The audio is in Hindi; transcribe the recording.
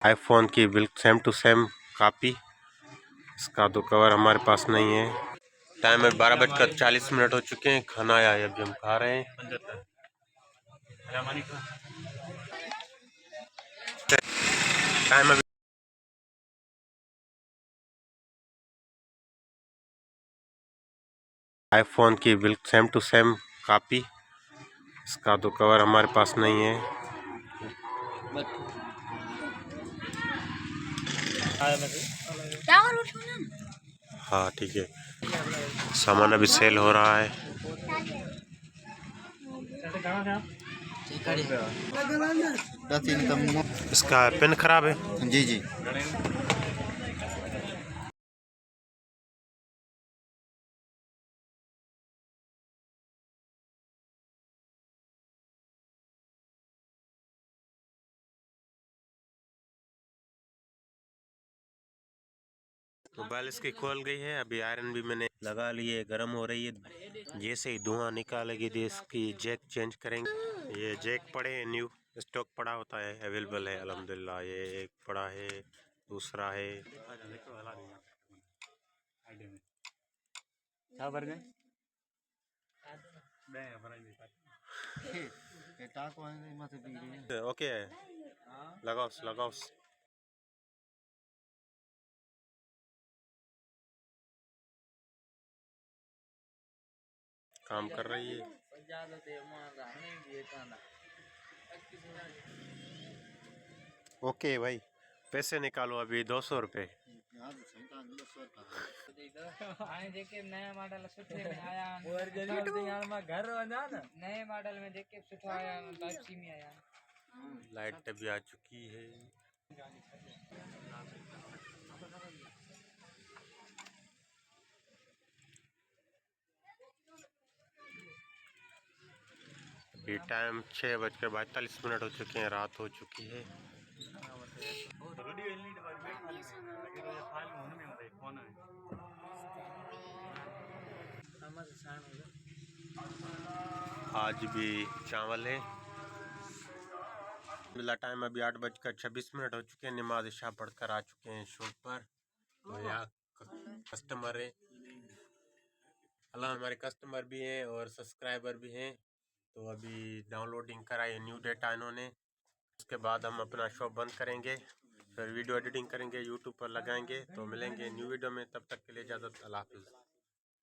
आईफोन की बिल्कुल सेम टू सेम कॉपी। इसका तो कवर हमारे पास नहीं है। टाइम है 12:40 हो चुके हैं। खाना आया है, अभी हम खा रहे हैं। टाइम अभी आईफोन की बिल्कुल सेम टू सेम कॉपी। इसका तो कवर हमारे पास नहीं है। हाँ ठीक है। सामान अभी सेल हो रहा है। इसका पेन खराब है। जी जी। मोबाइल इसकी खोल गई है। अभी आयरन भी मैंने लगा ली है, गर्म हो रही है। जैसे ही धुआं निकालेगी तो इसकी जैक चेंज करेंगे। ये जैक पड़े हैं, न्यू स्टॉक पड़ा होता है, अवेलेबल है अल्हम्दुलिल्लाह। ये एक पड़ा है, दूसरा है। ओके लगाओ लगाओ। काम कर रही है। ओके भाई, पैसे निकालो अभी 200 रुपये। नया मॉडल में आया नए मॉडल में देख के सुठा आया टाइप सी में आया। लाइट भी आ चुकी है। अभी टाइम 6:42 हो चुके हैं, रात हो चुकी है। आज भी चावल है। मिला टाइम अभी 8:26 हो चुके हैं। नमाज इशा पढ़कर आ चुके हैं शॉप पर। तो यहाँ कस्टमर है, अल्लाह हमारे कस्टमर भी हैं और सब्सक्राइबर भी हैं। तो अभी डाउनलोडिंग कराई न्यू डेटा इन्होंने। उसके बाद हम अपना शॉप बंद करेंगे, फिर वीडियो एडिटिंग करेंगे, यूट्यूब पर लगाएंगे। तो मिलेंगे न्यू वीडियो में, तब तक के लिए इजाज़त, अल्लाह हाफिज़।